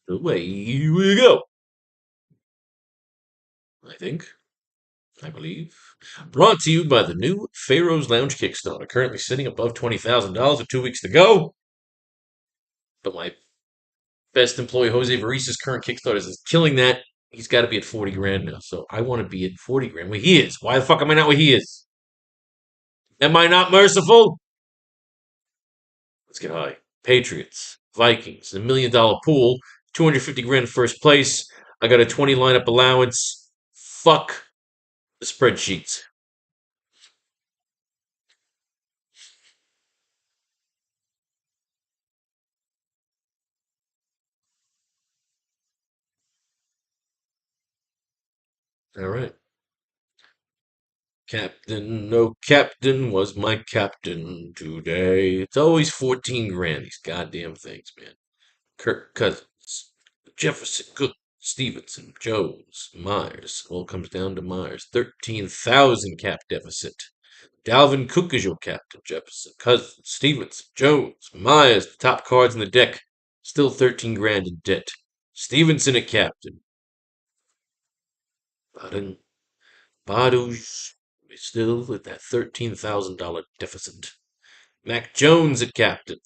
Away we go. I think. I believe. Brought to you by the new Faro's Lounge Kickstarter, currently sitting above $20,000 with 2 weeks to go. But my best employee, Jose Varisa's current Kickstarter is killing that. He's got to be at 40 grand now. So I want to be at 40 grand where he is. Why the fuck am I not where he is? Am I not merciful? Let's get high. Patriots, Vikings, $1 million pool, 250 grand first place. I got a 20 lineup allowance. Fuck the spreadsheets. All right. Captain, no captain was my captain today. It's always 14 grand, these goddamn things, man. Kirk Cousins, Jefferson, Cook, Stevenson, Jones, Myers. All comes down to Myers. 13,000 cap deficit. Dalvin Cook is your captain. Jefferson, Cousins, Stevenson, Jones, Myers, the top cards in the deck. Still 13 grand in debt. Stevenson at captain. Button. Badu's still at that $13,000 deficit. Mac Jones at captain.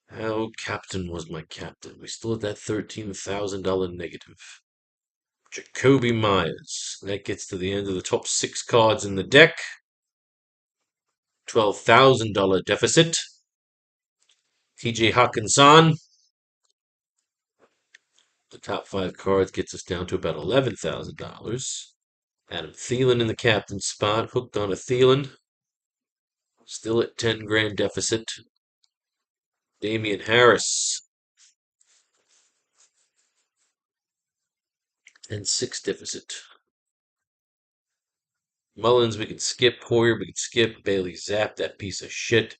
How captain was my captain? We still at that $13,000 negative. Jacoby Myers. That gets to the end of the top 6 cards in the deck. $12,000 deficit. TJ Hawkinson. The top 5 cards gets us down to about $11,000. Adam Thielen in the captain spot. Hooked on a Thielen. Still at 10 grand deficit. Damian Harris. And 6 deficit. Mullins, we can skip. Hoyer, we can skip. Bailey Zapp, that piece of shit.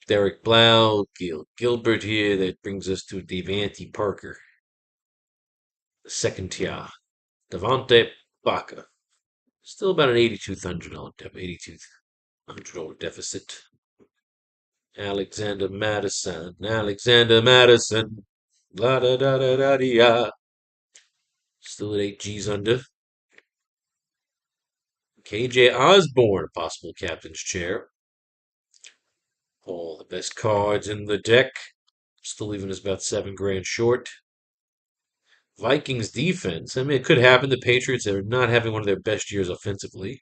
Derek Blau, Gilbert here. That brings us to Devante Parker. The second tier. Devontae Baca. Still about an $8,200 deficit. Alexander Madison. La da da da da da. Still at 8 G's under. KJ Osborne, a possible captain's chair. All the best cards in the deck. Still leaving us about 7 grand short. Vikings defense. I mean, it could happen. The Patriots are not having one of their best years offensively.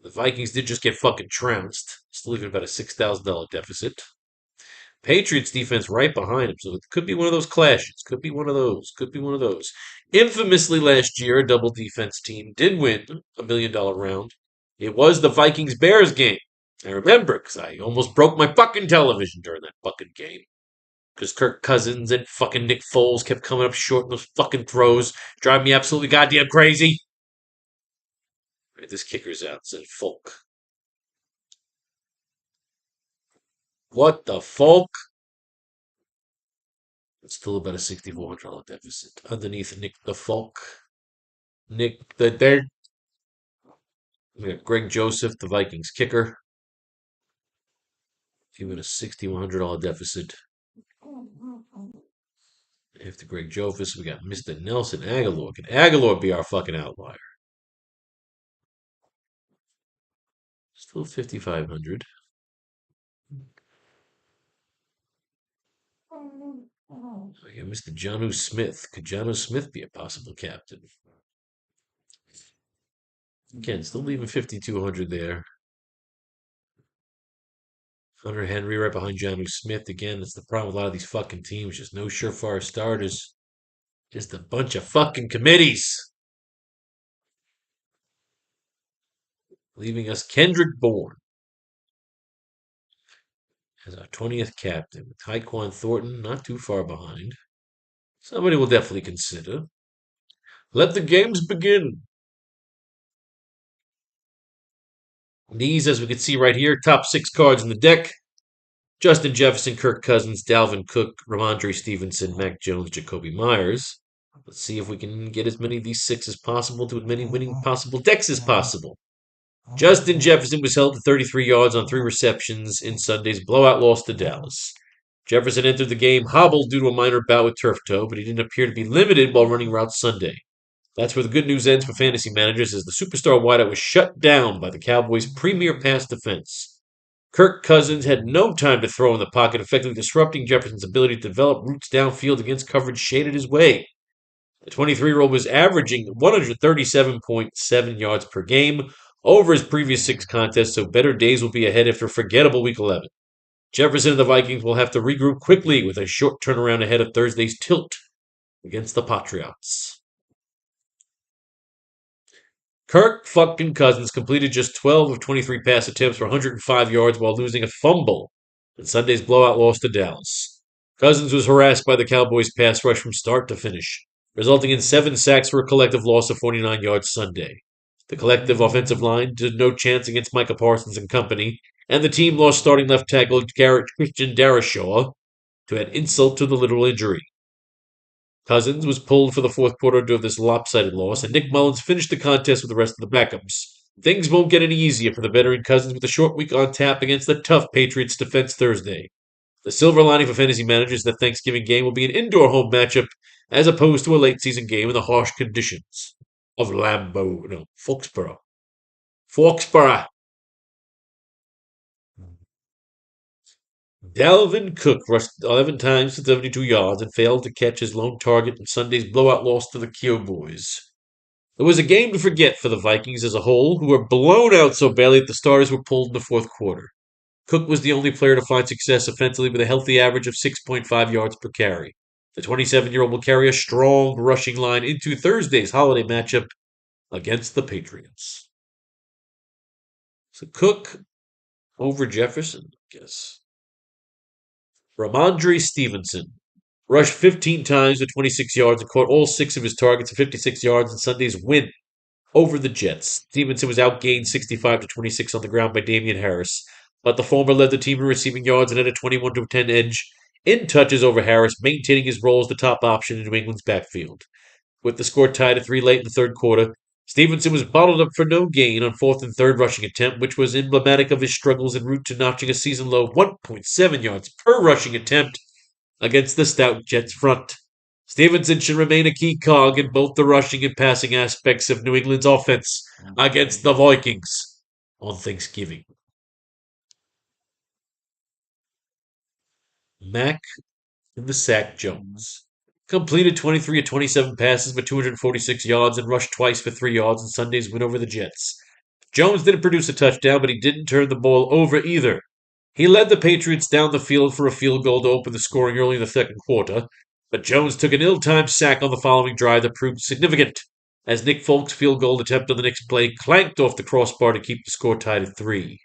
The Vikings did just get fucking trounced. Still leaving about a $6,000 deficit. Patriots defense right behind him. So it could be one of those clashes. Could be one of those. Could be one of those. Infamously last year, a double defense team did win $1 million round. It was the Vikings Bears game. I remember because I almost broke my fucking television during that fucking game. Because Kirk Cousins and fucking Nick Foles kept coming up short in those fucking throws. Drive me absolutely goddamn crazy. Right, this kicker's out, said Folk. What the Folk? It's still about a $6,400 deficit. Underneath Nick the Folk. Nick the Dirt. We got Greg Joseph, the Vikings kicker. Even a $6,100 deficit. After Greg Joseph, we got Mr. Nelson Aguilar. Can Aguilar be our fucking outlier? Still 5,500. We got Mr. Jonnu Smith. Could Jonnu Smith be a possible captain? Again, still leaving 5,200 there. Hunter Henry right behind Jonnu Smith. Again, that's the problem with a lot of these fucking teams. Just no surefire starters. Just a bunch of fucking committees. Leaving us Kendrick Bourne as our 20th captain, with Tyquan Thornton not too far behind. Somebody will definitely consider. Let the games begin. These, as we can see right here, top 6 cards in the deck. Justin Jefferson, Kirk Cousins, Dalvin Cook, Ramondre Stevenson, Mac Jones, Jacoby Myers. Let's see if we can get as many of these 6 as possible to as many winning possible decks as possible. Justin Jefferson was held to 33 yards on 3 receptions in Sunday's blowout loss to Dallas. Jefferson entered the game hobbled due to a minor bout with turf toe, but he didn't appear to be limited while running routes Sunday. That's where the good news ends for fantasy managers, as the superstar wideout was shut down by the Cowboys' premier pass defense. Kirk Cousins had no time to throw in the pocket, effectively disrupting Jefferson's ability to develop routes downfield against coverage shaded his way. The 23-year-old was averaging 137.7 yards per game over his previous six contests, so better days will be ahead after a forgettable Week 11. Jefferson and the Vikings will have to regroup quickly with a short turnaround ahead of Thursday's tilt against the Patriots. Kirk fucking Cousins completed just 12 of 23 pass attempts for 105 yards while losing a fumble in Sunday's blowout loss to Dallas. Cousins was harassed by the Cowboys' pass rush from start to finish, resulting in 7 sacks for a collective loss of 49 yards Sunday. The collective offensive line did no chance against Micah Parsons and company, and the team lost starting left tackle Garrett Christian Darashaw to add insult to the literal injury. Cousins was pulled for the fourth quarter due to this lopsided loss, and Nick Mullins finished the contest with the rest of the backups. Things won't get any easier for the veteran Cousins with a short week on tap against the tough Patriots defense Thursday. The silver lining for fantasy managers is that Thanksgiving game will be an indoor home matchup as opposed to a late season game in the harsh conditions of Foxborough. Foxborough. Dalvin Cook rushed 11 times for 72 yards and failed to catch his lone target in Sunday's blowout loss to the Cowboys. It was a game to forget for the Vikings as a whole, who were blown out so badly that the starters were pulled in the fourth quarter. Cook was the only player to find success offensively with a healthy average of 6.5 yards per carry. The 27-year-old will carry a strong rushing line into Thursday's holiday matchup against the Patriots. So Cook over Jefferson, I guess. Ramondre Stevenson rushed 15 times for 26 yards and caught all 6 of his targets for 56 yards in Sunday's win over the Jets. Stevenson was outgained 65 to 26 on the ground by Damian Harris, but the former led the team in receiving yards and had a 21 to 10 edge in touches over Harris, maintaining his role as the top option in New England's backfield. With the score tied at 3 late in the third quarter, Stevenson was bottled up for no gain on fourth and third rushing attempt, which was emblematic of his struggles en route to notching a season low 1.7 yards per rushing attempt against the stout Jets front. Stevenson should remain a key cog in both the rushing and passing aspects of New England's offense against the Vikings on Thanksgiving. Mac in the sack Jones completed 23 of 27 passes for 246 yards and rushed twice for 3 yards in Sunday's win over the Jets. Jones didn't produce a touchdown, but he didn't turn the ball over either. He led the Patriots down the field for a field goal to open the scoring early in the second quarter, but Jones took an ill-timed sack on the following drive that proved significant, as Nick Folk's field goal attempt on the next play clanked off the crossbar to keep the score tied at 3.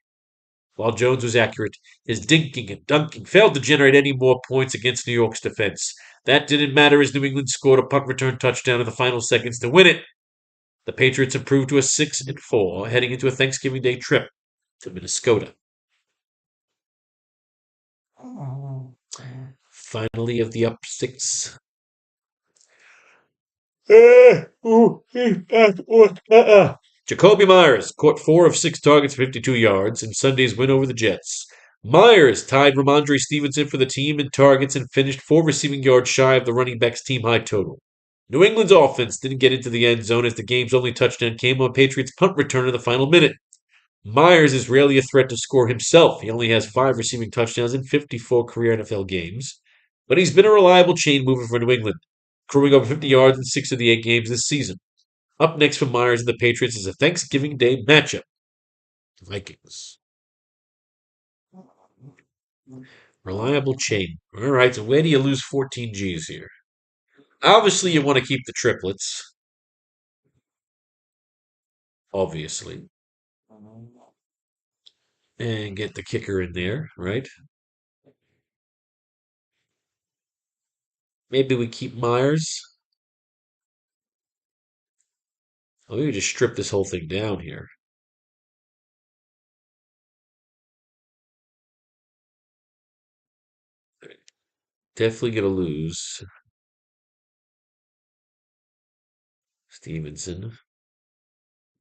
While Jones was accurate, his dinking and dunking failed to generate any more points against New York's defense. That didn't matter as New England scored a punt return touchdown in the final seconds to win it. The Patriots improved to a 6-4, heading into a Thanksgiving Day trip to Minnesota. Finally, of the up 6. Jacoby Myers caught 4 of 6 targets for 52 yards in Sunday's win over the Jets. Myers tied Ramondre Stevenson for the team in targets and finished 4 receiving yards shy of the running back's team high total. New England's offense didn't get into the end zone as the game's only touchdown came on Patriots' punt return in the final minute. Myers is rarely a threat to score himself. He only has 5 receiving touchdowns in 54 career NFL games. But he's been a reliable chain mover for New England, accruing over 50 yards in 6 of the 8 games this season. Up next for Myers and the Patriots is a Thanksgiving Day matchup. Vikings. Reliable chain. All right, so where do you lose 14 G's here? Obviously, you want to keep the triplets. Obviously. And get the kicker in there, right? Maybe we keep Myers. Oh, maybe just strip this whole thing down here. Definitely going to lose. Stevenson.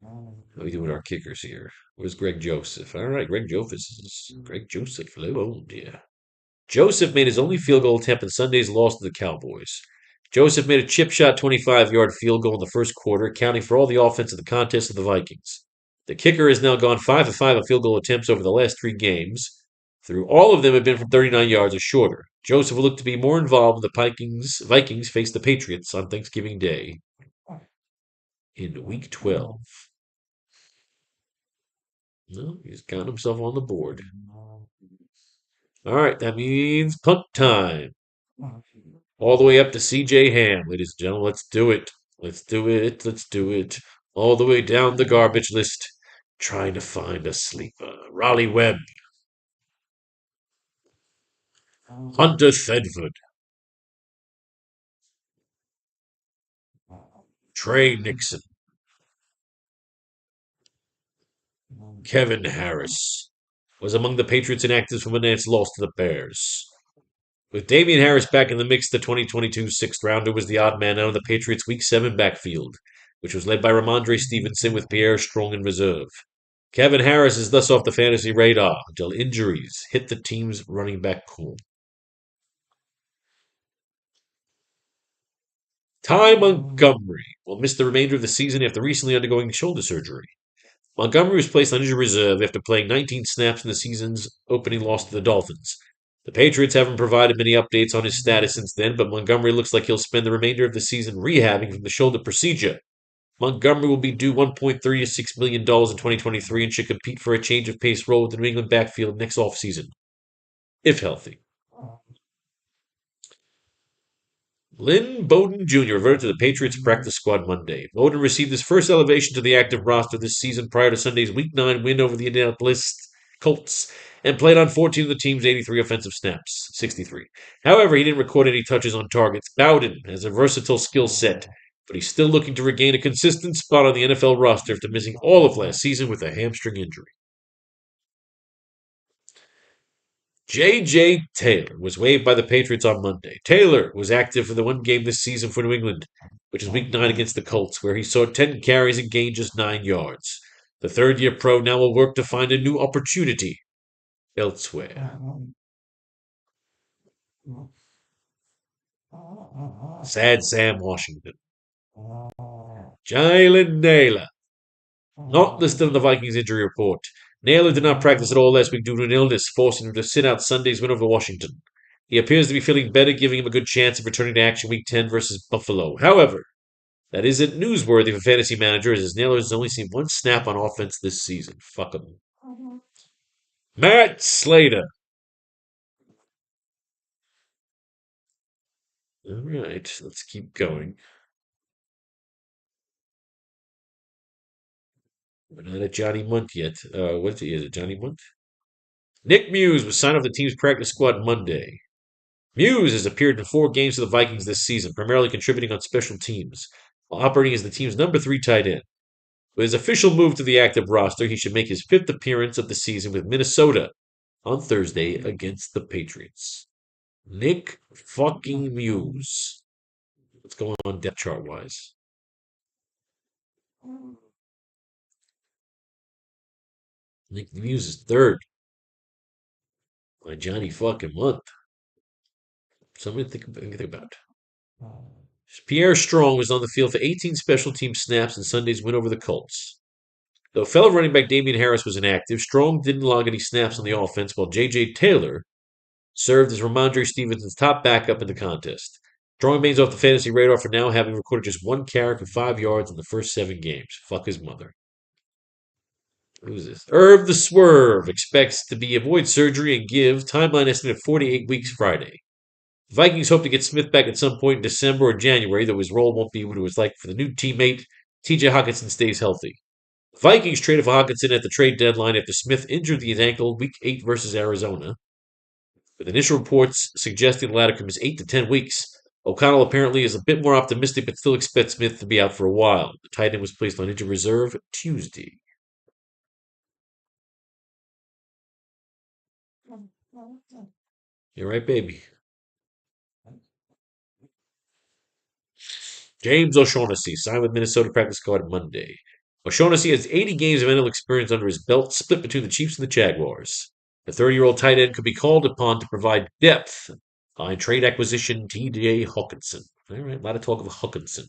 How are we doing our kickers here? Where's Greg Joseph? All right, Greg Joseph. Hello, dear. Joseph made his only field goal attempt in Sunday's loss to the Cowboys. Joseph made a chip shot 25-yard field goal in the first quarter, accounting for all the offense of the contest of the Vikings. The kicker has now gone 5 of 5 on field goal attempts over the last 3 games. Through all of them have been from 39 yards or shorter. Joseph will look to be more involved when the Vikings face the Patriots on Thanksgiving Day in Week 12. No, he's got himself on the board. All right, that means punt time. All the way up to CJ Ham, ladies and gentlemen. Let's do it. Let's do it. Let's do it. All the way down the garbage list, trying to find a sleeper. Raleigh Webb, Hunter Thedford, Trey Nixon, Kevin Harris was among the Patriots inactives from Monday loss to the Bears. With Damian Harris back in the mix, the 2022 sixth rounder was the odd man out of the Patriots' Week 7 backfield, which was led by Ramondre Stevenson with Pierre Strong in reserve. Kevin Harris is thus off the fantasy radar until injuries hit the team's running back pool. Ty Montgomery will miss the remainder of the season after recently undergoing shoulder surgery. Montgomery was placed on injured reserve after playing 19 snaps in the season's opening loss to the Dolphins. The Patriots haven't provided many updates on his status since then, but Montgomery looks like he'll spend the remainder of the season rehabbing from the shoulder procedure. Montgomery will be due $1.36 million in 2023 and should compete for a change of pace role with the New England backfield next offseason, if healthy. Lynn Bowden Jr. reverted to the Patriots practice squad Monday. Bowden received his first elevation to the active roster this season prior to Sunday's Week 9 win over the Indianapolis Colts and played on 14 of the team's 83 offensive snaps, 63. However, he didn't record any touches on targets. Bowden has a versatile skill set, but he's still looking to regain a consistent spot on the NFL roster after missing all of last season with a hamstring injury. J.J. Taylor was waived by the Patriots on Monday. Taylor was active for the one game this season for New England, which is Week 9 against the Colts, where he saw 10 carries and gained just 9 yards. The third-year pro now will work to find a new opportunity elsewhere. Sad Sam Washington. Jalen Naylor, not listed on the Vikings injury report. Naylor did not practice at all last week due to an illness, forcing him to sit out Sunday's win over Washington. He appears to be feeling better, giving him a good chance of returning to action Week 10 versus Buffalo. However, that isn't newsworthy for fantasy managers, as Naylor has only seen one snap on offense this season. Fuck him. Matt Slater. All right, let's keep going. We're not at Johnny Munt yet. What is it, Johnny Munt? Nick Muse was signed off the team's practice squad Monday. Muse has appeared in 4 games for the Vikings this season, primarily contributing on special teams, while operating as the team's number 3 tight end. With his official move to the active roster, he should make his 5th appearance of the season with Minnesota on Thursday against the Patriots. Nick fucking Muse. What's going on depth chart wise? Nick Muse is 3rd. By Johnny fucking Month. Something to think about. Pierre Strong was on the field for 18 special team snaps in Sunday's win over the Colts. Though fellow running back Damian Harris was inactive, Strong didn't log any snaps on the offense, while J.J. Taylor served as Ramondre Stevenson's top backup in the contest. Strong remains off the fantasy radar for now, having recorded just 1 carry for 5 yards in the first 7 games. Fuck his mother. Who's this? Irv the Swerve expects to be avoid surgery and give timeline estimate of 48 weeks Friday. The Vikings hope to get Smith back at some point in December or January, though his role won't be what it was like for the new teammate. TJ Hockenson stays healthy. The Vikings traded for Hockenson at the trade deadline after Smith injured his ankle Week 8 versus Arizona, with initial reports suggesting the latter could miss 8 to 10 weeks. O'Connell apparently is a bit more optimistic, but still expects Smith to be out for a while. The tight end was placed on injured reserve Tuesday. You're right, baby. James O'Shaughnessy signed with Minnesota practice squad Monday. O'Shaughnessy has 80 games of NFL experience under his belt, split between the Chiefs and the Jaguars. The 30-year-old tight end could be called upon to provide depth on trade acquisition T.J. Hawkinson. All right, a lot of talk of Hawkinson.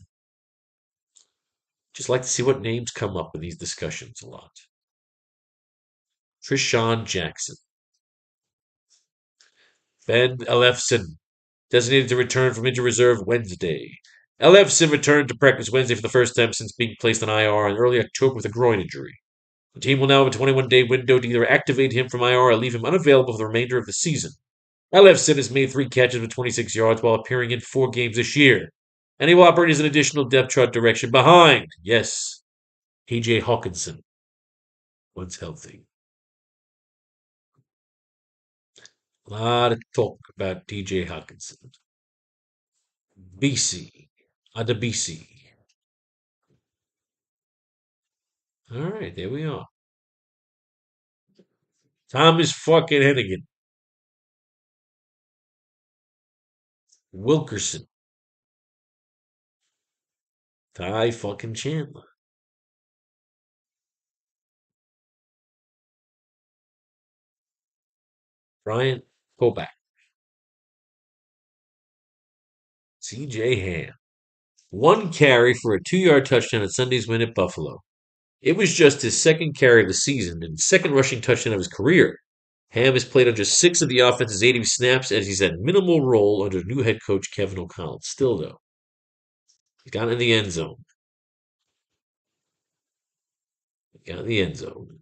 Just like to see what names come up in these discussions a lot. Trishawn Jackson. Ben Elefson, designated to return from injury reserve Wednesday. Elefson returned to practice Wednesday for the first time since being placed on IR in early October with a groin injury. The team will now have a 21-day window to either activate him from IR or leave him unavailable for the remainder of the season. Elefson has made 3 catches for 26 yards while appearing in 4 games this year, and he will operate as an additional depth chart direction behind, yes, T.J. Hawkinson, once healthy. A lot of talk about T.J. Hawkinson. BC. BC. All right, there we are. Thomas fucking Hennigan. Wilkerson. Ty fucking Chandler. Bryant Koback. C.J. Ham. 1 carry for a 2-yard touchdown at Sunday's win at Buffalo. It was just his second carry of the season and second rushing touchdown of his career. Ham has played on just 6 of the offense's 80 snaps as he's had minimal role under new head coach Kevin O'Connell. Still, though, he's gotten in the end zone. He got in the end zone.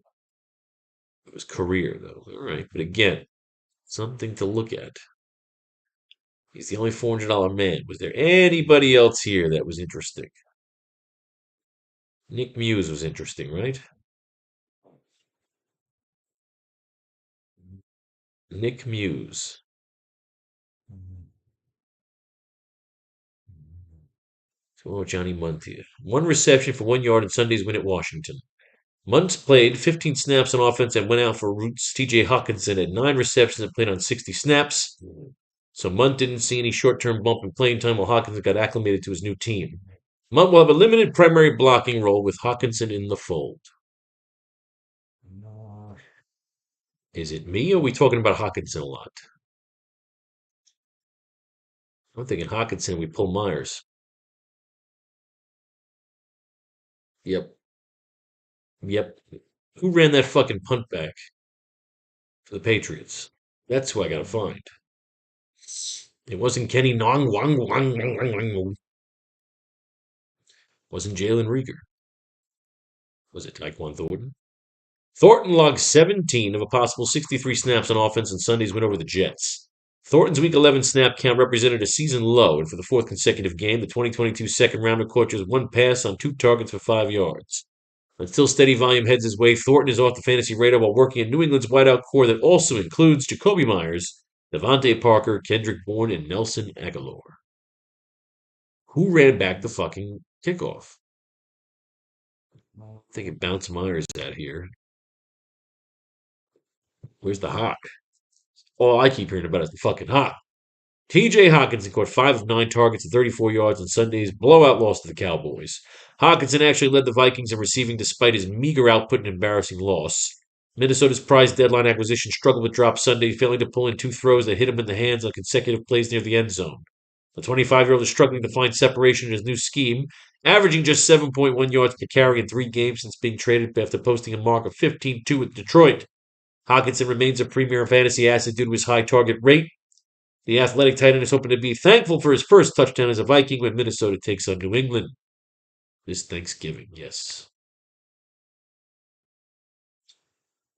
It was career, though. All right, but again, something to look at. He's the only $400 man. Was there anybody else here that was interesting? Nick Muse was interesting, right? Nick Muse. Oh, Johnny Munt here. 1 reception for 1 yard in Sunday's win at Washington. Muntz played 15 snaps on offense and went out for Roots. T.J. Hawkinson had 9 receptions and played on 60 snaps. So Munt didn't see any short-term bump in playing time while Hawkinson got acclimated to his new team. Munt will have a limited primary blocking role with Hawkinson in the fold. Is it me, or are we talking about Hawkinson a lot? I'm thinking Hawkinson, we pull Myers. Yep. Yep. Who ran that fucking punt back for the Patriots? That's who I gotta find. It wasn't Kenny Nong Wang Wang Wang Wang Wang. Wasn't Jalen Rieger. Was it Tyquan Thornton? Thornton logged 17 of a possible 63 snaps on offense in Sunday's win over the Jets. Thornton's Week 11 snap count represented a season low, and for the 4th consecutive game, the 2022 second rounder caught just 1 pass on 2 targets for 5 yards. Until steady volume heads his way, Thornton is off the fantasy radar while working in New England's wideout core that also includes Jacoby Myers, Devontae Parker, Kendrick Bourne, and Nelson Aguilar. Who ran back the fucking kickoff? I think it bounced Myers out here. Where's the Hawk? All I keep hearing about is the fucking Hawk. T.J. Hawkinson caught 5 of 9 targets and 34 yards in Sunday's blowout loss to the Cowboys. Hawkinson actually led the Vikings in receiving despite his meager output and embarrassing loss. Minnesota's prize deadline acquisition struggled with drop Sunday, failing to pull in 2 throws that hit him in the hands on consecutive plays near the end zone. The 25-year-old is struggling to find separation in his new scheme, averaging just 7.1 yards per carry in 3 games since being traded after posting a mark of 15-2 with Detroit. Hawkinson remains a premier fantasy asset due to his high target rate. The athletic tight end is hoping to be thankful for his first touchdown as a Viking when Minnesota takes on New England this Thanksgiving. Yes.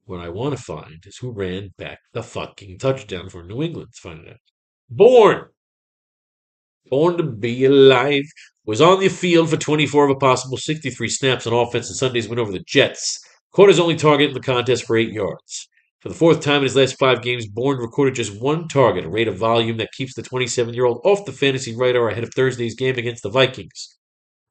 What I want to find is who ran back the fucking touchdown for New England. Let's find it out. Born to be alive, was on the field for 24 of a possible 63 snaps on offense in Sunday's win over the Jets. Caught his only target in the contest for 8 yards. For the 4th time in his last 5 games, Bourne recorded just 1 target, a rate of volume that keeps the 27-year-old off the fantasy radar ahead of Thursday's game against the Vikings.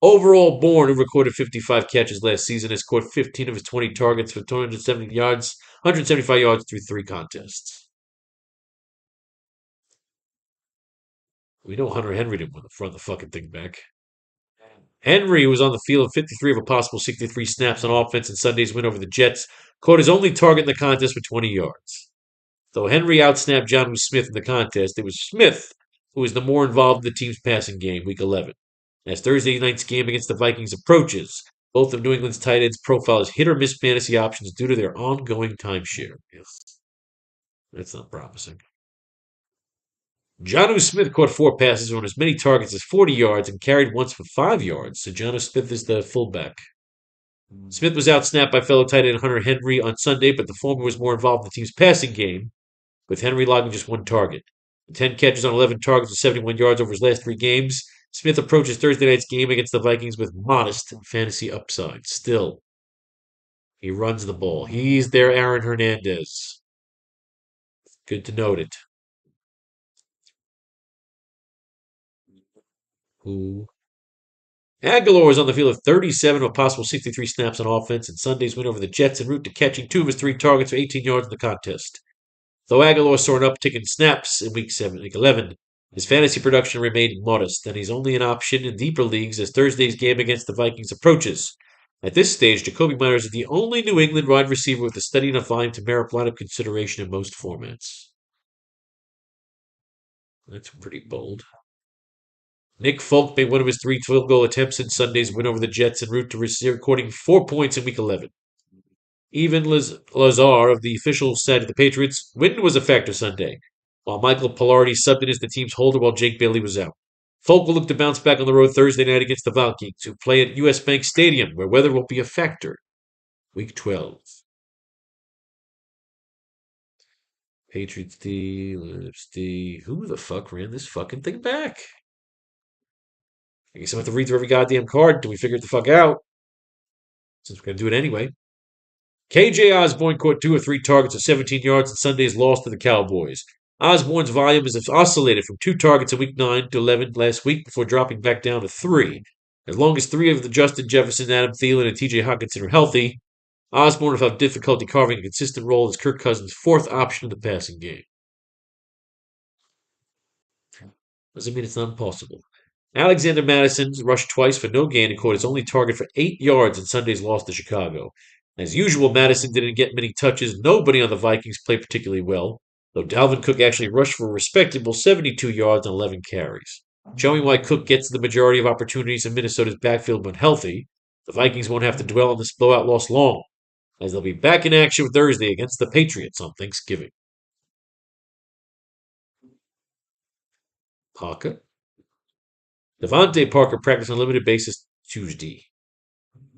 Overall, Bourne, who recorded 55 catches last season, has caught 15 of his 20 targets for 175 yards through 3 contests. We know Hunter Henry didn't want to front the fucking thing back. Henry was on the field in 53 of a possible 63 snaps on offense in Sunday's win over the Jets, caught his only target in the contest for 20 yards. Though Henry outsnapped John Smith in the contest, it was Smith who was the more involved in the team's passing game, Week 11. As Thursday night's game against the Vikings approaches, both of New England's tight ends profile as hit or miss fantasy options due to their ongoing timeshare. Yes, that's not promising. Jonnu Smith caught 4 passes on as many targets as 40 yards and carried once for 5 yards, so Jonnu Smith is the fullback. Smith was outsnapped by fellow tight end Hunter Henry on Sunday, but the former was more involved in the team's passing game, with Henry logging just 1 target. 10 catches on 11 targets with 71 yards over his last 3 games. Smith approaches Thursday night's game against the Vikings with modest fantasy upside. Still, he runs the ball. He's their Aaron Hernandez. Good to note it. Who? Aguilar was on the field of 37 of a possible 63 snaps on offense in Sunday's win over the Jets en route to catching 2 of his 3 targets for 18 yards in the contest. Though Aguilar saw an uptick in snaps in Week 11, his fantasy production remained modest, and he's only an option in deeper leagues as Thursday's game against the Vikings approaches. At this stage, Jacoby Myers is the only New England wide receiver with a steady enough volume to merit lineup consideration in most formats. That's pretty bold. Nick Folk made one of his 3 field goal attempts in Sunday's win over the Jets en route to recording 4 points in Week 11. Even Lazar of the official side of the Patriots, Witten was a factor Sunday, while Michael Pilardi subbed in as the team's holder while Jake Bailey was out. Folk will look to bounce back on the road Thursday night against the Vikings, who play at U.S. Bank Stadium, where weather will be a factor. Week 12. Patriots D, Lips D. Who the fuck ran this fucking thing back? I guess I'm going to have to read through every goddamn card until we figure it the fuck out. Since we're going to do it anyway. KJ Osborne caught 2 of 3 targets for 17 yards in Sunday's loss to the Cowboys. Osborne's volume has oscillated from 2 targets in Week 9 to 11 last week before dropping back down to 3. As long as 3 of the Justin Jefferson, Adam Thielen, and TJ Hockenson are healthy, Osborne will have difficulty carving a consistent role as Kirk Cousins' 4th option in the passing game. Doesn't mean it's not impossible. Alexander Madison rushed twice for no gain and caught his only target for 8 yards in Sunday's loss to Chicago. As usual, Madison didn't get many touches. Nobody on the Vikings played particularly well, though Dalvin Cook actually rushed for a respectable 72 yards on 11 carries. Showing why Cook gets the majority of opportunities in Minnesota's backfield when healthy, the Vikings won't have to dwell on this blowout loss long, as they'll be back in action Thursday against the Patriots on Thanksgiving. Parker. Devontae Parker practiced on a limited basis Tuesday.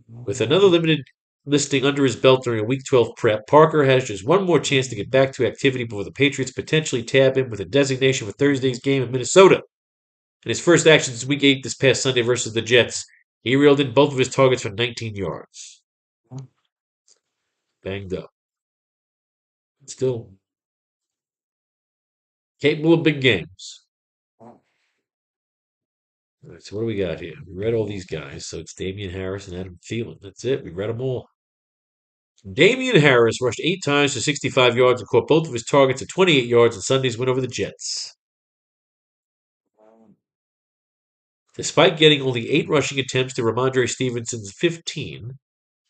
With another limited listing under his belt during a Week 12 prep, Parker has just one more chance to get back to activity before the Patriots potentially tab him with a designation for Thursday's game in Minnesota. In his first action since Week 8 this past Sunday versus the Jets, he reeled in both of his targets for 19 yards. Banged up. Still capable of big games. All right, so what do we got here? We read all these guys. So it's Damian Harris and Adam Thielen. That's it. We read them all. Damian Harris rushed 8 times for 65 yards and caught both of his targets at 28 yards in Sunday's win over the Jets. Despite getting only 8 rushing attempts to Ramondre Stevenson's 15,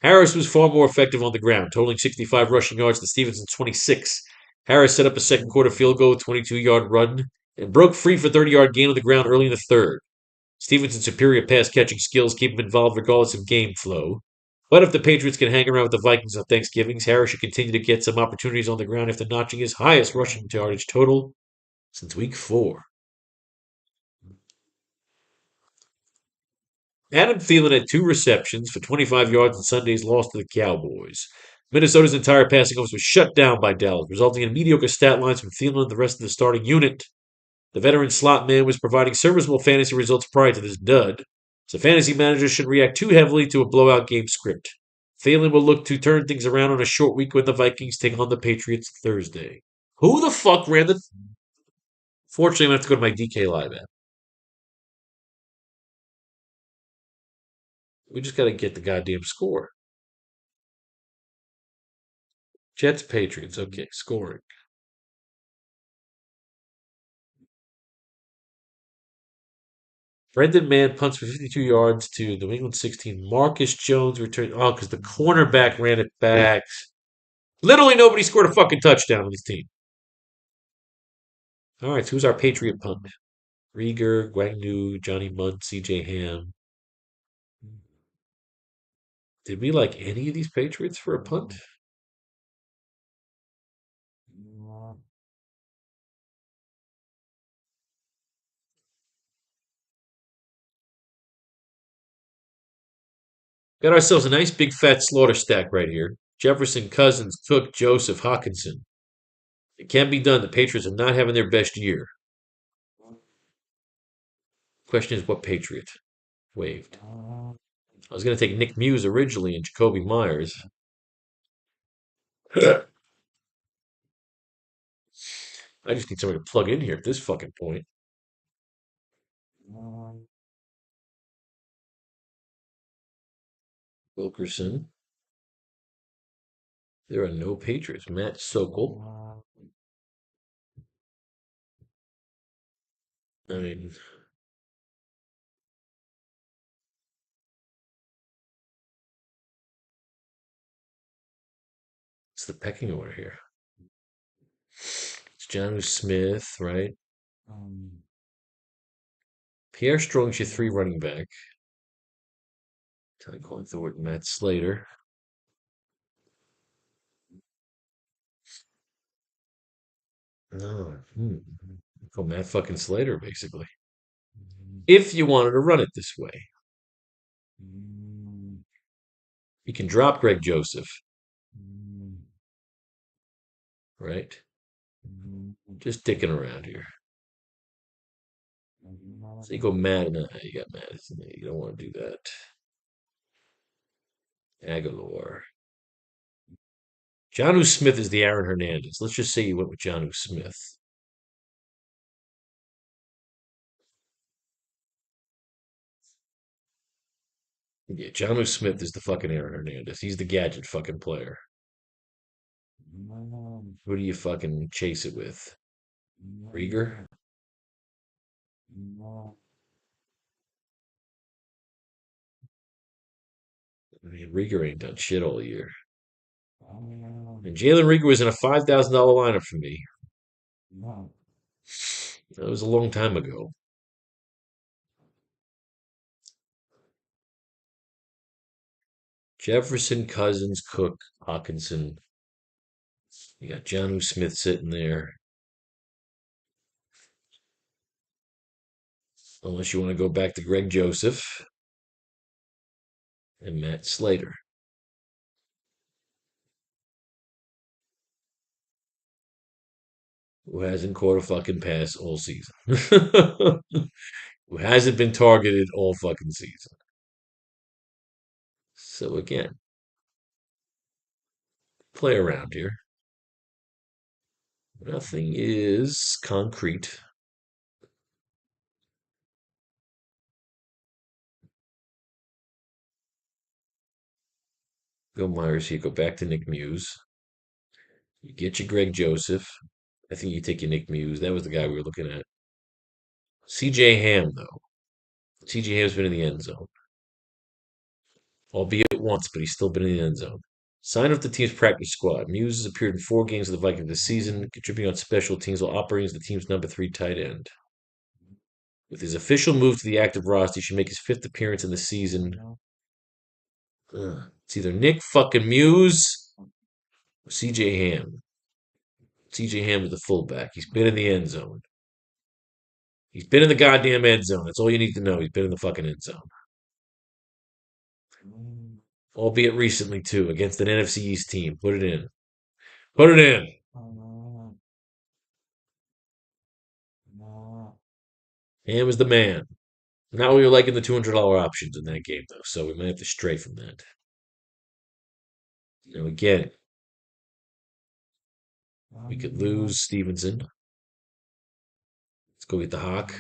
Harris was far more effective on the ground, totaling 65 rushing yards to Stevenson's 26. Harris set up a second quarter field goal with a 22-yard run and broke free for a 30-yard gain on the ground early in the third. Stevenson's superior pass-catching skills keep him involved regardless of game flow. But if the Patriots can hang around with the Vikings on Thanksgiving, Harris should continue to get some opportunities on the ground after notching his highest rushing yardage total since Week 4. Adam Thielen had 2 receptions for 25 yards in Sunday's loss to the Cowboys. Minnesota's entire passing offense was shut down by Dallas, resulting in mediocre stat lines from Thielen and the rest of the starting unit. The veteran slot man was providing serviceable fantasy results prior to this dud, so fantasy managers should react too heavily to a blowout game script. Thielen will look to turn things around on a short week when the Vikings take on the Patriots Thursday. Who the fuck ran the... Fortunately, I'm going to have to go to my DK Live app. We just got to get the goddamn score. Jets, Patriots. Okay, scoring. Brendan Mann punts for 52 yards to New England 16. Marcus Jones returned. Oh, because the cornerback ran it back. Literally nobody scored a fucking touchdown on this team. All right, so who's our Patriot punt? Rieger, Guangdu, Johnny Munt, CJ Ham. Did we like any of these Patriots for a punt? Got ourselves a nice big fat slaughter stack right here. Jefferson, Cousins, Cook, Joseph, Hawkinson. It can be done. The Patriots are not having their best year. Question is, what Patriot waived? I was going to take Nick Muse originally and Jacoby Myers. I just need somebody to plug in here at this fucking point. Wilkerson. There are no Patriots. Matt Sokol. I mean, it's the pecking order here. It's John Smith, right? Pierre Strong's your three running back. Tyquan Thornton, Matt Slater. No. Go Matt fucking Slater, basically. If you wanted to run it this way, you can drop Greg Joseph, right? Just dicking around here. So you go Matt. No, you got Matt. You don't want to do that. Aguilar. Johnu Smith is the Aaron Hernandez. Let's just say you went with Johnu Smith. Yeah, Johnu Smith is the fucking Aaron Hernandez. He's the gadget fucking player. Who do you fucking chase it with? Rieger? I mean, Rieger ain't done shit all year. And Jalen Rieger was in a $5,000 lineup for me. That was a long time ago. Jefferson, Cousins, Cook, Hawkinson. You got Johnu Smith sitting there. Unless you want to go back to Greg Joseph and Matt Slater, who hasn't caught a fucking pass all season. Who hasn't been targeted all fucking season. So again, play around here. Nothing is concrete. Go Myers here. Go back to Nick Muse. You get your Greg Joseph. I think you take your Nick Muse. That was the guy we were looking at. CJ Ham, though. CJ Ham's been in the end zone, albeit once, but he's still been in the end zone. Sign up the team's practice squad. Muse has appeared in 4 games of the Vikings this season, contributing on special teams while operating as the team's number 3 tight end. With his official move to the active roster, he should make his 5th appearance in the season. It's either Nick fucking Muse or CJ Ham. CJ Ham is the fullback. He's been in the end zone. He's been in the goddamn end zone. That's all you need to know. He's been in the fucking end zone. Albeit recently, too, against an NFC East team. Put it in. Put it in. Ham is the man. Now we were liking the $200 options in that game, though, so we might have to stray from that. Now, again, we could lose Stevenson. Let's go get the Hawk.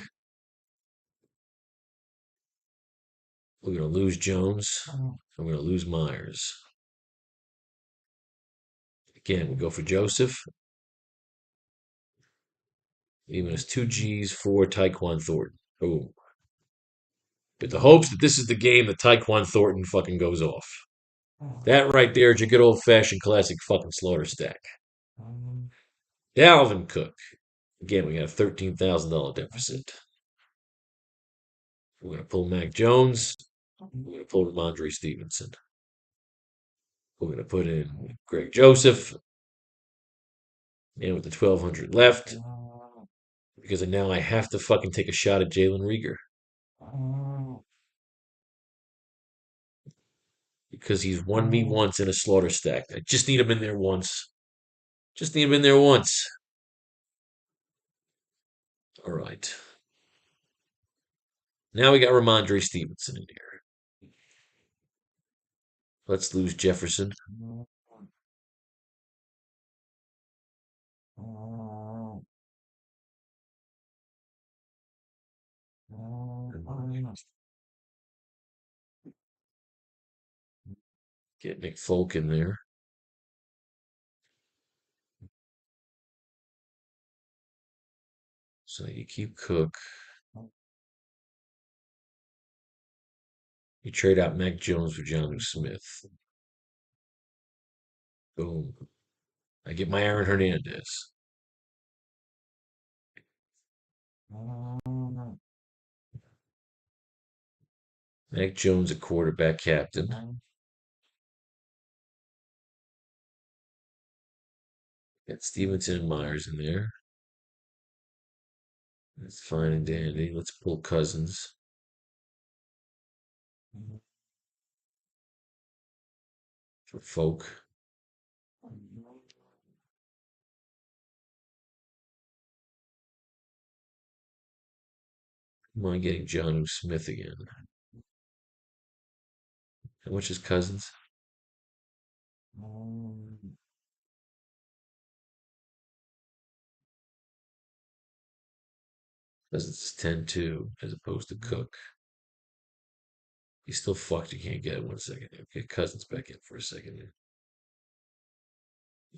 We're going to lose Jones. And we're going to lose Myers. Again, we go for Joseph. Even as 2 Gs for Tyquan Thornton. Boom. With the hopes that this is the game that Tyquan Thornton fucking goes off. That right there is your good old fashioned classic fucking slaughter stack. Dalvin Cook. Again, we got a $13,000 deficit. We're going to pull Mac Jones. We're going to pull Ramondre Stevenson. We're going to put in Greg Joseph. And with the 1,200 left, because now I have to fucking take a shot at Jalen Rieger. Because he's won me once in a slaughter stack. I just need him in there once. Just need him in there once. All right. Now we got Ramondre Stevenson in here. Let's lose Jefferson. Get Nick Folk in there. So you keep Cook. You trade out Mac Jones for Jonnu Smith. Boom. I get my Aaron Hernandez. Mac Jones, a quarterback captain. Got Stevenson and Myers in there. That's fine and dandy. Let's pull Cousins. For Folk. Am I getting Jonnu Smith again? How much is Cousins? Cousins is 10-2 as opposed to Cook. He's still fucked. You can't get it 1 second. Okay, Cousins back in for a second.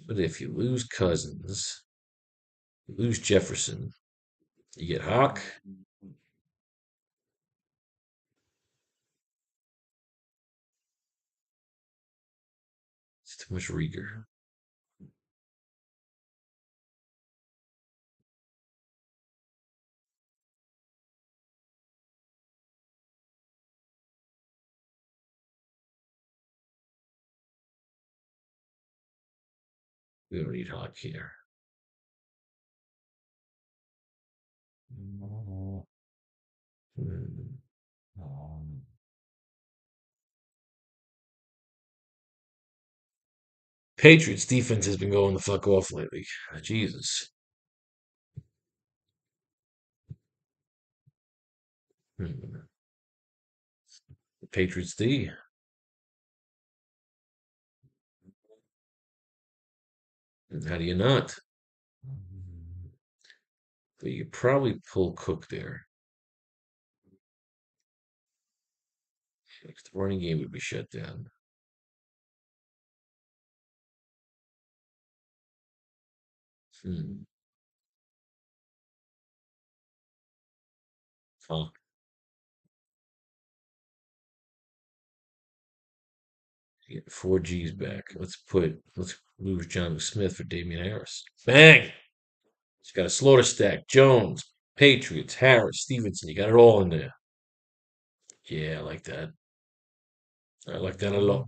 But if you lose Cousins, you lose Jefferson, you get Hawk. It's too much Rieger. We don't need Hawk here. Hmm. Patriots defense has been going the fuck off lately. Jesus. Hmm. Patriots D. How do you not? But you could probably pull Cook there. The running game would be shut down. Hmm. Huh. Get 4Gs back. Let's lose John Smith for Damian Harris. Bang! He's got a slaughter stack. Jones, Patriots, Harris, Stevenson. You got it all in there. Yeah, I like that. I like that a lot.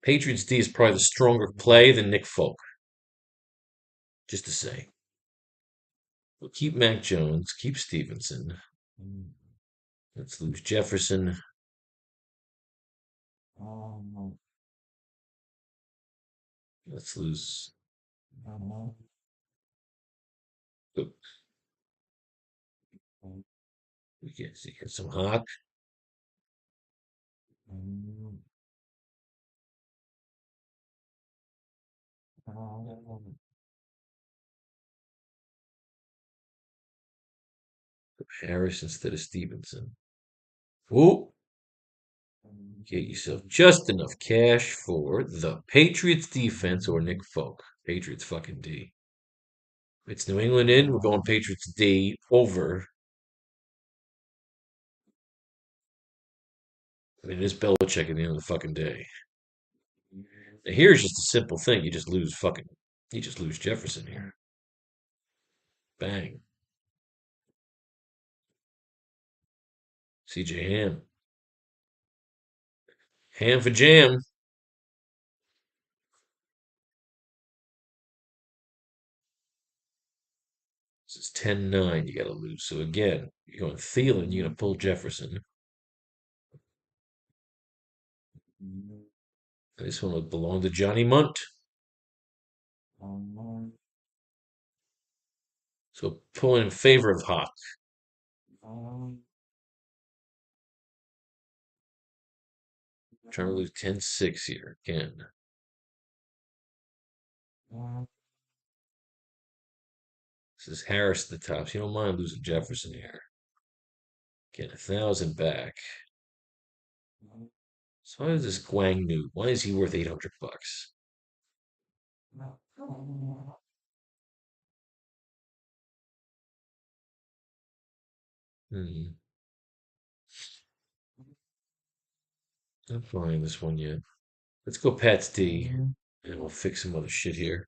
Patriots D is probably the stronger play than Nick Folk. Just to say. We'll keep Mac Jones, keep Stevenson. Let's lose Jefferson. Let's lose. We get some Hawk. Harris instead of Stevenson. Whoop. Get yourself just enough cash for the Patriots defense or Nick Folk. Patriots fucking D. It's New England in. We're going Patriots D over. I mean, it's Belichick at the end of the fucking day. Here's just a simple thing. You just lose Jefferson here. Bang. CJ Ham. Ham for jam. This is 10-9. You got to lose. So again, you're going Thielen. You're going to pull Jefferson. This one will belong to Johnny Munt. So pulling in favor of Hawk. Trying to lose 10-6 here again. This is Harris at the top. So you don't mind losing Jefferson here. Get 1,000 back. So why is this Guang New? Why is he worth 800 bucks? Hmm. Not flying this one yet. Let's go Pat's D, and we'll fix some other shit here.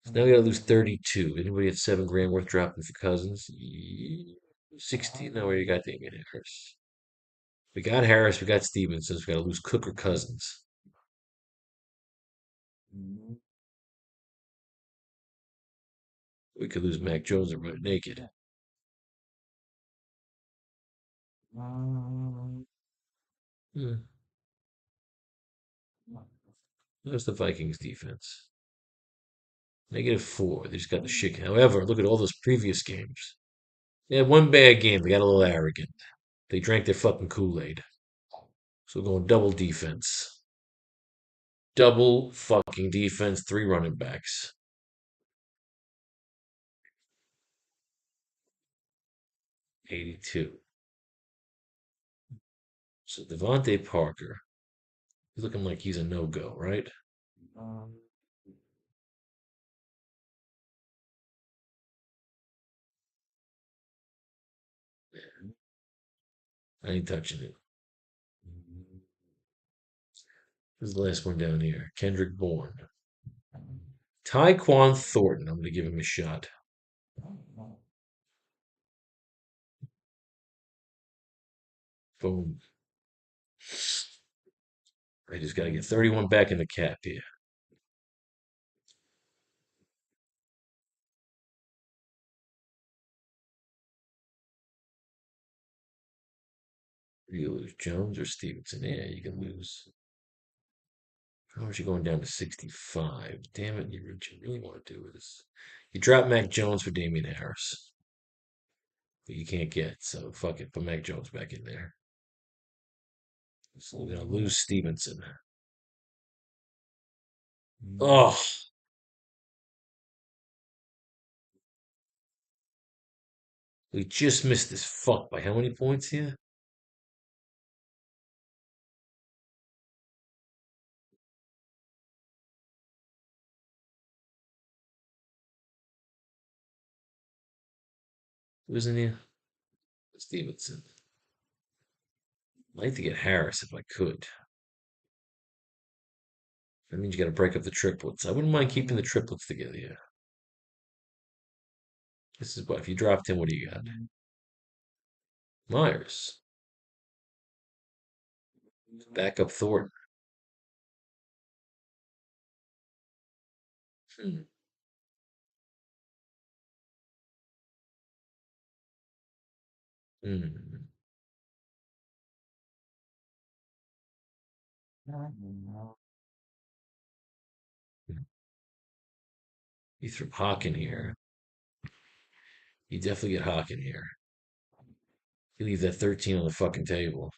So now we gotta lose 32. Anybody at 7 grand worth dropping for Cousins? 16. No, we got Damian Harris. We got Harris. We got Stevenson. So we gotta lose Cook or Cousins. We could lose Mac Jones and run it naked. Hmm. That's the Vikings defense. -4. They just got the shit. However, look at all those previous games. They had one bad game. They got a little arrogant. They drank their fucking Kool-Aid. So we're going double defense. Double fucking defense, 3 running backs. 82. So Devontae Parker. He's looking like he's a no-go, right? I ain't touching it. This is the last one down here. Kendrick Bourne. Tyquan Thornton. I'm going to give him a shot. Boom. I just got to get 31 back in the cap here. You lose Jones or Stevenson. Yeah, you can lose. How much you going down to 65? Damn it, what you really want to do is you drop Mac Jones for Damian Harris. But you can't get, so fuck it. Put Mac Jones back in there. So we're gonna lose Stevenson. Oh, we just missed this fuck by how many points here? Who's in here? Stevenson. I'd like to get Harris if I could. That means you got to break up the triplets. I wouldn't mind keeping the triplets together. Yeah. This is what if you dropped him. What do you got? Myers. Backup Thornton. Hmm. Hmm. You threw Hawk in here. You definitely get Hawk in here. You leave that 13 on the fucking table.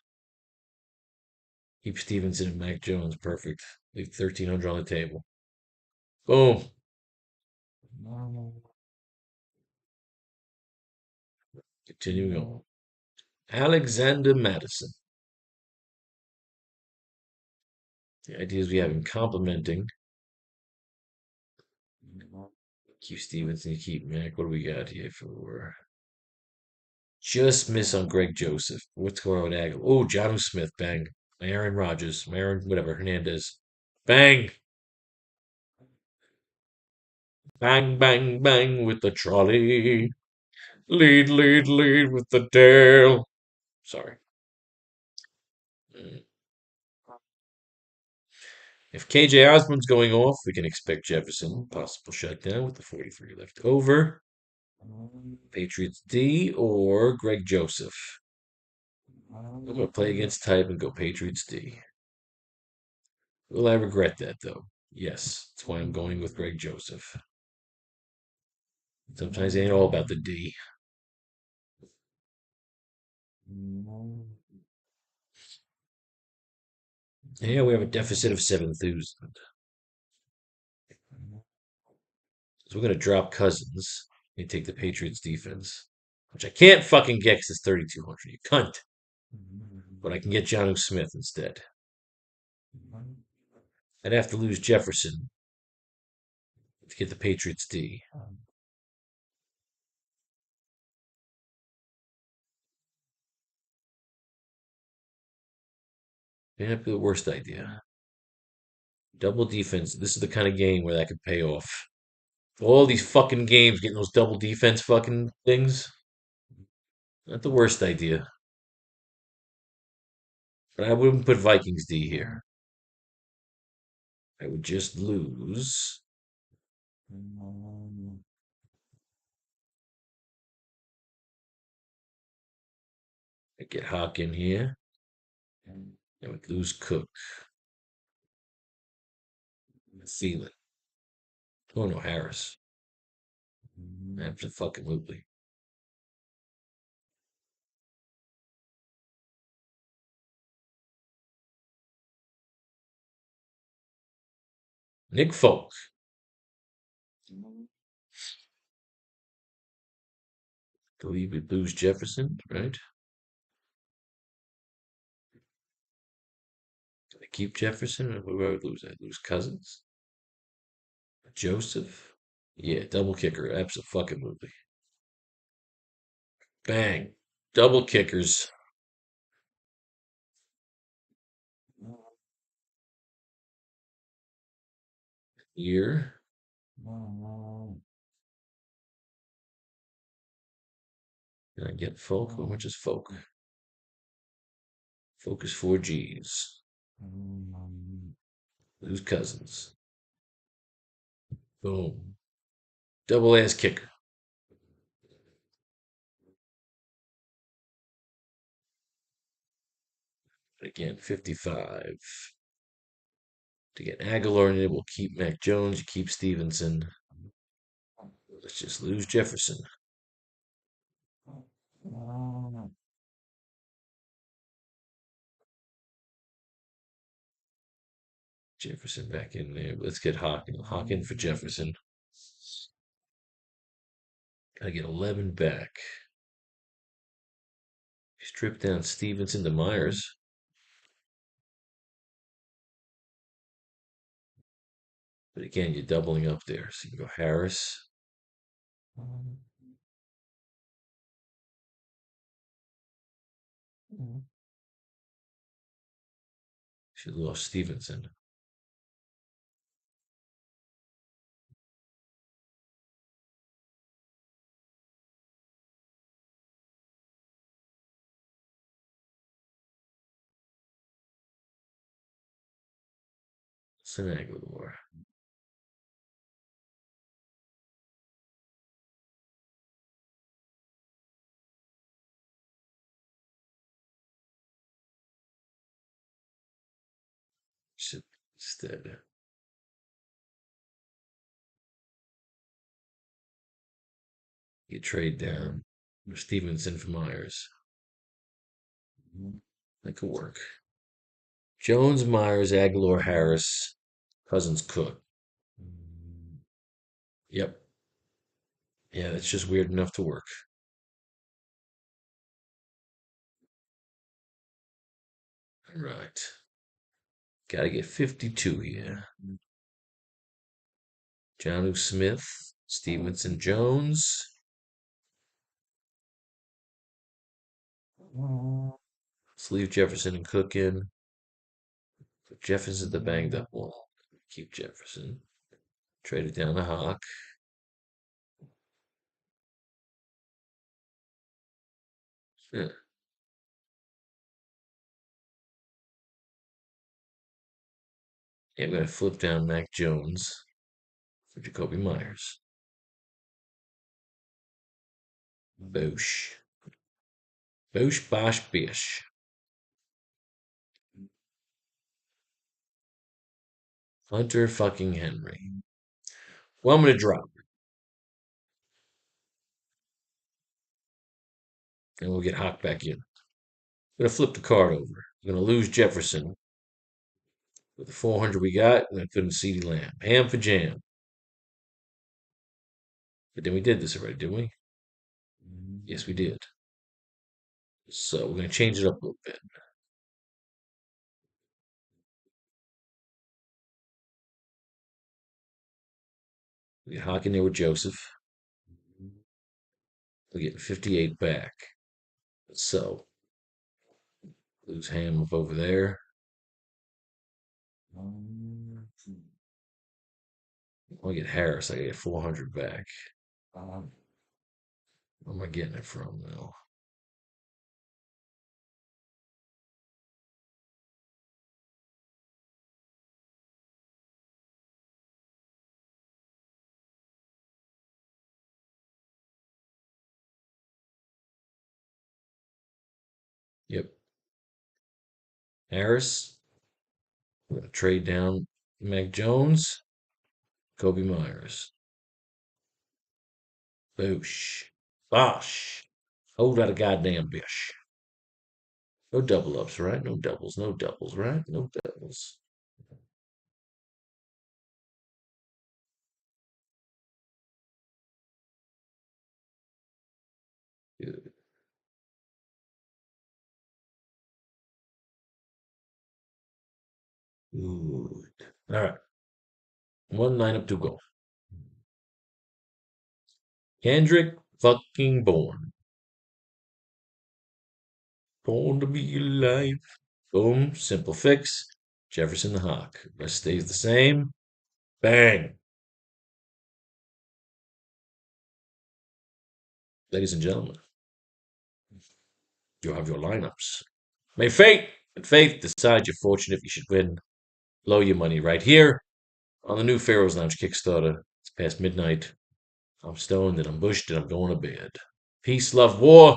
Keep Stevenson and Mac Jones. Perfect. Leave 1,300 on the table. Boom. Continuing on. Alexander Madison. The idea is we have him complimenting. Keep Stevenson, you keep Mac. What do we got here for just miss on Greg Joseph? What's going on with Aguilar? Oh, John Smith, bang. Aaron Rodgers, Aaron, whatever, Hernandez. Bang, bang, bang, bang with the trolley. Lead, lead, lead with the tail. Sorry. Mm. If KJ Osborne's going off, we can expect Jefferson. Possible shutdown with the 43 left over. Patriots D or Greg Joseph. I'm going to play against type and go Patriots D. Will I regret that, though? Yes. That's why I'm going with Greg Joseph. Sometimes it ain't all about the D. Yeah, we have a deficit of 7,000. So we're going to drop Cousins and take the Patriots defense, which I can't fucking get because it's 3,200. You cunt. But I can get John Smith instead. I'd have to lose Jefferson to get the Patriots D. May not be the worst idea. Double defense. This is the kind of game where that could pay off. All these fucking games getting those double defense fucking things. Not the worst idea. But I wouldn't put Vikings D here. I would just lose. I get Hawk in here. I would lose Cook. Thielen. Oh no, Harris. Absolutely. Nick Folk. Believe we lose Jefferson, right? Did I keep Jefferson? Or who would I lose? I lose Cousins. Joseph. Yeah, double kicker. Absolutely. Bang. Double kickers. Here. Can I get Folk? How much is Folk? Folk is 4 Gs. Lose Cousins. Boom. Double ass kicker. Again, 55. To get Aguilar in it, we'll keep Mac Jones. You keep Stevenson. Let's just lose Jefferson. Jefferson back in there. Let's get Hawkin. Hawkin for Jefferson. Gotta get 11 back. Strip down Stevenson to Myers. But again, you're doubling up there. So you can go Harris. Should have lost Stevenson. Aguilar. Should instead. You trade down Stevenson for Myers. That could work. Jones, Myers, Aguilar, Harris, Cousins, Cook. Yep. Yeah, that's just weird enough to work. All right. Gotta get 52 here. Johnu Smith, Stevenson, Jones. Let's leave Jefferson and Cook in. Put Jefferson the banged up one. Keep Jefferson. Trade it down to Hawk. Yeah, I'm gonna flip down Mac Jones for Jacoby Myers. Boosh. Boosh, bosh, bish. Hunter fucking Henry. Well, I'm gonna drop, and we'll get Hawk back in. I'm gonna flip the card over. I'm gonna lose Jefferson. With the 400 we got, I'm gonna put in CeeDee Lamb. Ham for jam. But then we did this already, didn't we? Yes, we did. So we're gonna change it up a little bit. We get Hawk in there with Joseph. We're getting 58 back. So lose Ham up over there. I get Harris. I get 400 back. Where am I getting it from now? Yep. Harris. I'm gonna trade down Mac Jones. Kobe Myers. Boosh. Bosh. Hold out a goddamn bish. No double ups, right? No doubles. No doubles, right? No doubles. Good. Good. All right. One lineup to go. Kendrick fucking Bourne. Born to be alive. Boom. Simple fix. Jefferson the Hawk. Rest stays the same. Bang. Ladies and gentlemen, you have your lineups. May fate and faith decide your fortune if you should win. Blow your money right here on the new Pharaoh's Lounge Kickstarter. It's past midnight. I'm stoned and I'm bushed and I'm going to bed. Peace, love, war.